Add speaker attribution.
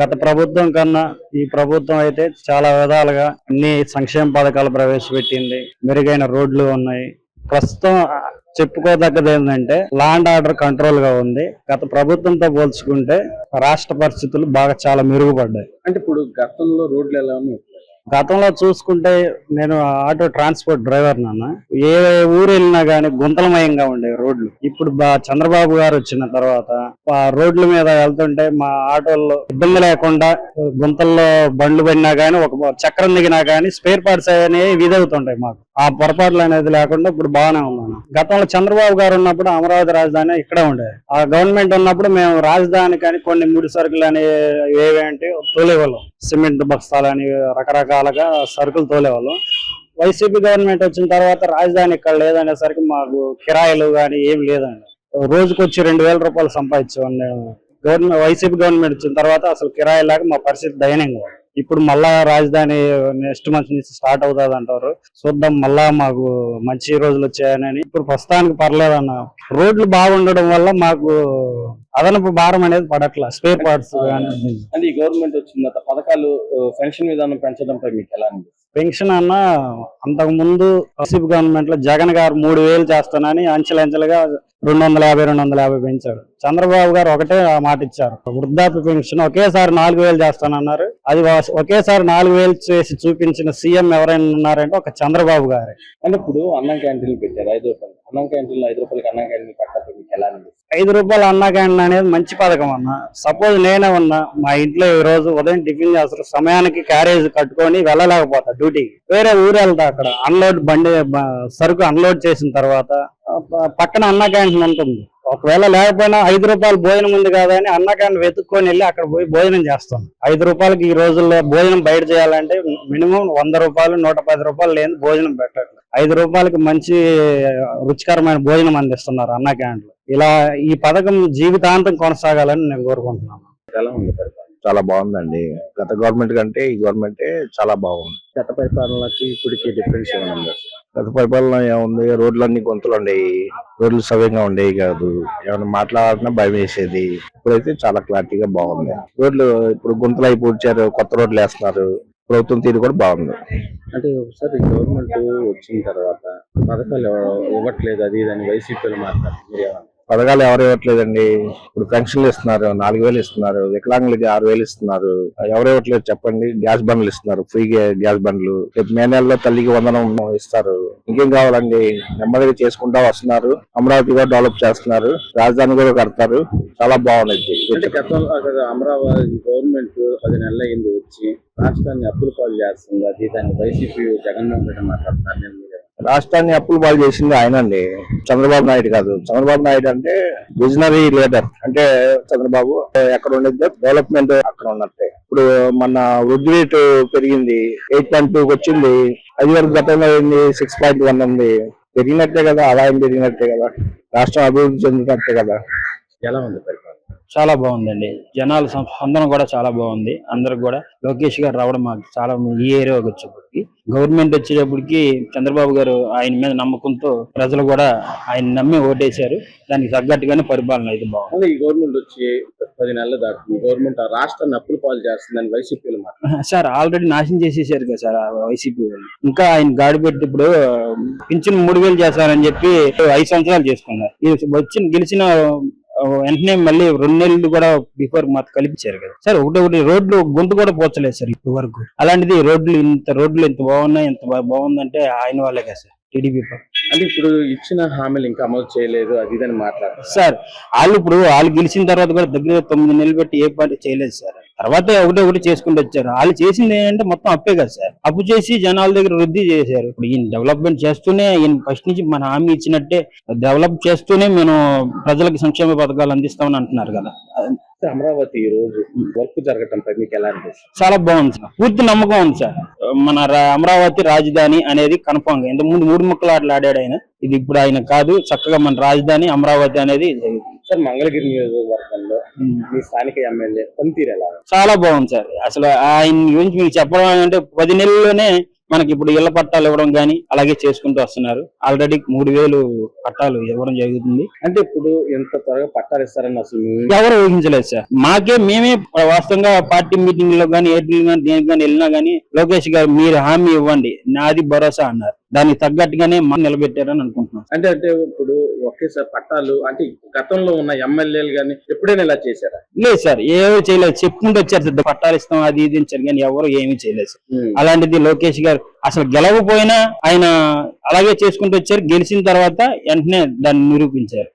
Speaker 1: గత ప్రభుత్వం కన్నా ఈ ప్రభుత్వం అయితే చాలా విధాలుగా అన్ని సంక్షేమ పథకాలు ప్రవేశపెట్టింది. మెరుగైన రోడ్లు ఉన్నాయి. ప్రస్తుతం చెప్పుకోదగ్గది ఏంటంటే లా అండ్ ఆర్డర్ కంట్రోల్ గా ఉంది. గత ప్రభుత్వంతో పోల్చుకుంటే రాష్ట్ర పరిస్థితులు బాగా చాలా మెరుగుపడ్డాయి.
Speaker 2: అంటే ఇప్పుడు గతంలో రోడ్లు ఎలా ఉన్నాయి?
Speaker 1: గతంలో చూసుకుంటే నేను ఆటో ట్రాన్స్పోర్ట్ డ్రైవర్ నాన్న. ఏ ఊరు వెళ్ళినా గానీ గుంతలమయంగా ఉండేవి రోడ్లు. ఇప్పుడు చంద్రబాబు గారు వచ్చిన తర్వాత ఆ రోడ్ల మీద వెళ్తుంటే మా ఆటోల్లో ఇబ్బంది లేకుండా గుంతల్లో బండ్లు పడినా గానీ ఒక చక్రం దిగినా గానీ స్పేర్ పార్ట్స్ అనేవి విధవుతుంటాయి. మాకు ఆ పొరపాట్లు అనేది లేకుండా ఇప్పుడు బాగానే ఉన్నాను. గతంలో చంద్రబాబు గారు ఉన్నప్పుడు అమరావతి రాజధాని ఇక్కడే ఉండేది. ఆ గవర్నమెంట్ ఉన్నప్పుడు మేము రాజధాని కానీ కొన్ని ముడి సరుకులు అని ఏవేంటి తోలేవాళ్ళం. సిమెంట్ బస్తాలని రకరకాలుగా సరుకులు తోలేవాళ్ళం. వైసీపీ గవర్నమెంట్ వచ్చిన తర్వాత రాజధాని ఇక్కడ లేదనేసరికి మాకు కిరాయిలు కానీ ఏం లేదండి. రోజుకొచ్చి 2,000 రూపాయలు సంపాదించేవాడిని. వైసీపీ గవర్నమెంట్ వచ్చిన తర్వాత అసలు కిరాయి లాగా మా పరిస్థితి దయనీయంగా. ఇప్పుడు మళ్ళా రాజధాని నెక్స్ట్ మంత్ నుంచి స్టార్ట్ అవుతుంది అంటారు. చూద్దాం, మళ్ళా మాకు మంచి రోజులు వచ్చాయని. ఇప్పుడు ప్రస్తుతానికి పర్లేదన్న. రోడ్లు బాగుండడం వల్ల మాకు అదనపు భారం అనేది పడట్లా. స్పేర్ పార్ట్స్
Speaker 2: అంటే ఈ గవర్నమెంట్ వచ్చిన పథకాలు పెన్షన్ విధానం పెంచడంపై మీకు ఎలా అనిపిస్తుంది?
Speaker 1: పెన్షన్ అన్న అంతకు ముందు వైసీపీ గవర్నమెంట్ లో జగన్ గారు 3,000 చేస్తానని అంచెలంచెలుగా 250 పెంచారు. చంద్రబాబు గారు ఒకటే మాట ఇచ్చారు, వృద్ధాప్య పెన్షన్ ఒకేసారి 4,000 చేస్తానన్నారు. అది ఒకేసారి 4,000 చేసి చూపించిన సీఎం ఎవరైనా ఉన్నారంటే ఒక చంద్రబాబు గారే.
Speaker 2: అంటే ఇప్పుడు అన్నం క్యాంటీన్లు పెట్టారు, 5 రూపాయలు అన్నం క్యాంటీన్లు, 5 రూపాయలకి అన్నం క్యాంటీన్ కట్టడం మీకు ఎలా అనిపిస్తుంది?
Speaker 1: 5 రూపాయలు అన్న క్యాంటీన్ అనేది మంచి పథకం అన్న. సపోజ్ నేనే ఉన్నా, మా ఇంట్లో ఈ రోజు ఉదయం టిఫిన్ చేస్తారు, సమయానికి క్యారేజ్ కట్టుకొని వెళ్ళలేకపోతా డ్యూటీకి, వేరే ఊరు వెళ్తా. అక్కడ అన్లోడ్ బండి సరుకు అన్లోడ్ చేసిన తర్వాత పక్కన అన్న క్యాంటీన్ ఉంటుంది. ఒకవేళ లేకపోయినా 5 రూపాయలు భోజనం ఉంది కదా అని అన్న క్యాంటీన్ వెతుక్కొని వెళ్ళి అక్కడ పోయి భోజనం చేస్తాం. 5 రూపాయలకి ఈ రోజుల్లో భోజనం బయట చేయాలంటే మినిమం 100 రూపాయలు 110 రూపాయలు లేని భోజనం పెట్టాలి. 5 రూపాయలకి మంచి రుచికరమైన భోజనం అందిస్తున్నారు అన్న క్యాంటీన్లు. ఇలా ఈ పథకం జీవితాంతం కొనసాగాలని నేను కోరుకుంటున్నాను.
Speaker 2: ఎలా ఉంది?
Speaker 3: చాలా బాగుందండి. గత గవర్నమెంట్ కంటే ఈ గవర్నమెంటే చాలా బాగుంది.
Speaker 2: గత పరిపాలనకి ఇప్పటికి డిఫరెన్స్ ఏమైనా ఉందా?
Speaker 3: గత పరిపాలన ఏముంది, రోడ్లన్నీ గుంతలు ఉండేవి, రోడ్లు సవ్యంగా ఉండేవి కాదు, ఏమైనా మాట్లాడాలన్నా భయం వేసేది. ఇప్పుడైతే చాలా క్లారిటీగా బాగుంది. రోడ్లు ఇప్పుడు గుంతలు అయి పూడ్చారు, కొత్త రోడ్లు వేస్తున్నారు. ప్రభుత్వం తీరు కూడా బాగుంది.
Speaker 2: అంటే ఒకసారి గవర్నమెంట్ వచ్చిన తర్వాత పథకాలు ఇవ్వట్లేదు అది ఇదని వైసీపీలో మాట్లాడుతున్నారు.
Speaker 3: పథకాలు ఎవరు ఇవ్వట్లేదండి. ఇప్పుడు పెన్షన్లు ఇస్తున్నారు, 4,000 ఇస్తున్నారు, వికలాంగులకి 6,000 ఇస్తున్నారు. ఎవరు ఇవ్వట్లేదు చెప్పండి. గ్యాస్ బండ్లు ఇస్తున్నారు, ఫ్రీ గ్యాస్ బండ్లు. మే నెలలో తల్లికి 100 ఇస్తారు. ఇంకేం కావాలండి? నెమ్మదిగా చేసుకుంటా వస్తున్నారు. అమరావతి కూడా డెవలప్ చేస్తున్నారు, రాజధాని కూడా కడతారు. చాలా బాగుంది.
Speaker 2: అమరావతి గవర్నమెంట్ 10 నెలలు అయింది వచ్చి రాష్ట్రాన్ని అప్పుల పాలు చేస్తుంది, అది దాన్ని వైసీపీ జగన్మోహన్ రెడ్డి మాట్లాడుతున్నారు.
Speaker 3: రాష్ట్రాన్ని అప్పులు పాలు చేసింది ఆయన అండి, చంద్రబాబు నాయుడు కాదు. చంద్రబాబు నాయుడు అంటే విజనరీ లీడర్. అంటే చంద్రబాబు ఎక్కడ ఉండేది డెవలప్మెంట్ అక్కడ ఉన్నట్టే. ఇప్పుడు మన వృద్ధి రేటు పెరిగింది, 8.2 వచ్చింది. అది వరకు గతంలో అయింది 6.1 ఉంది. పెరిగినట్టే కదా, ఆదాయం పెరిగినట్టే కదా, రాష్ట్రం అభివృద్ధి చెందినట్టే కదా.
Speaker 2: ఎలా ఉంది పరిపాలన?
Speaker 1: చాలా బాగుందండి. జనాల స్పందన కూడా చాలా బాగుంది. అందరికి కూడా లోకేష్ గారు రావడం మాకు చాలా, ఈ ఏరియాకి వచ్చేప్పటికి గవర్నమెంట్ వచ్చేటప్పటికి చంద్రబాబు గారు ఆయన మీద నమ్మకంతో ప్రజలు కూడా ఆయన నమ్మి ఓటేశారు. దానికి తగ్గట్టుగానే పరిపాలన అయితే బాగుంది.
Speaker 2: ఈ గవర్నమెంట్ వచ్చి 10 నెలలు దాటి గవర్నమెంట్ రాష్ట్రాన్ని అప్పులు పాలు చేస్తుందని వైసీపీలో
Speaker 1: సార్ ఆల్రెడీ నాశనం చేసేసారు కదా సార్ వైసీపీ వాళ్ళు. ఇంకా ఆయన గాడి పెట్టి ఇప్పుడు పింఛన్ 3,000 చేస్తారని చెప్పి 5 సంవత్సరాలు చేసుకున్నారు. గెలిచిన వెంటనే మళ్ళీ 2 నెలలు కూడా బిఫోర్ మాకు కల్పించారు కదా సార్. ఒకటి రోడ్లు గొంతు కూడా పోర్చలేదు సార్ ఇప్పటి వరకు. అలాంటిది రోడ్లు ఇంత బాగున్నాయి, ఎంత బాగుందంటే ఆయన వాళ్ళే కదా సార్, టీడీపీ.
Speaker 2: అంటే ఇప్పుడు ఇచ్చిన హామీలు ఇంకా అమలు చేయలేదు అది ఇదని మాట్లాడారు
Speaker 1: సార్. వాళ్ళు గెలిచిన తర్వాత కూడా దగ్గర 9 నెలలు పెట్టి ఏ పార్టీ చేయలేదు సార్. తర్వాత ఒకటి చేసుకుంటూ వచ్చారు. వాళ్ళు చేసింది ఏంటంటే మొత్తం అప్పే కదా సార్. అప్పు చేసి జనాల దగ్గర వృద్ధి చేశారు. ఇప్పుడు ఈయన డెవలప్మెంట్ చేస్తూనే, ఈయన ఫస్ట్ నుంచి మన హామీ ఇచ్చినట్టే డెవలప్ చేస్తూనే మేము ప్రజలకు సంక్షేమ పథకాలు అందిస్తామని అంటున్నారు కదా.
Speaker 2: అమరావతి ఈ రోజు వర్క్ జరగటంపై మీకు ఎలా అనిపిస్తుంది?
Speaker 1: చాలా బాగుంది సార్. పూర్తి నమ్మకం ఉంది సార్. మన అమరావతి రాజధాని అనేది కన్ఫామ్ గా, ఇంతకు ముందు 3 ముక్కలు ఆడాడు ఆయన. ఇది ఇప్పుడు ఆయన కాదు, చక్కగా మన రాజధాని అమరావతి అనేది.
Speaker 2: సార్ మంగళగిరి నియోజకవర్గంలో మీ స్థానిక ఎమ్మెల్యే పనితీరు ఎలా?
Speaker 1: చాలా బాగుంది సార్. అసలు ఆయన గురించి మీకు చెప్పడం అంటే 10 నెలల్లోనే
Speaker 4: మనకి ఇప్పుడు ఇళ్ల పట్టాలు ఇవ్వడం గానీ అలాగే చేసుకుంటూ వస్తున్నారు. ఆల్రెడీ 3,000 పట్టాలు ఇవ్వడం జరుగుతుంది.
Speaker 2: అంటే ఇప్పుడు ఎంత త్వరగా పట్టాలు ఇస్తారని అసలు
Speaker 4: ఎవరు ఊహించలేదు సార్. మేమే వాస్తవంగా పార్టీ మీటింగ్ లో గానీ ఏపీలు గానీ దేనికి గానీ వెళ్ళినా గానీ లోకేష్ గారు మీరు హామీ ఇవ్వండి నాది భరోసా అన్నారు. దానికి తగ్గట్టుగానే మనం నిలబెట్టారని అనుకుంటున్నాం.
Speaker 2: అంటే ఇప్పుడు ఒకేసారి పట్టాలు అంటే గతంలో ఉన్న ఎమ్మెల్యేలు గానీ ఎప్పుడైనా ఇలా చేశారా?
Speaker 4: లేదు సార్, ఏమీ చేయలేదు. చెప్పుకుంటూ వచ్చారు సార్ పట్టాలు ఇస్తాం అది ఇది ఇచ్చారు కానీ ఎవరు ఏమీ చేయలేదు సార్. అలాంటిది లోకేష్ గారు అసలు గెలవకపోయినా ఆయన అలాగే చేసుకుంటూ వచ్చారు. గెలిచిన తర్వాత వెంటనే దాన్ని నిరూపించారు.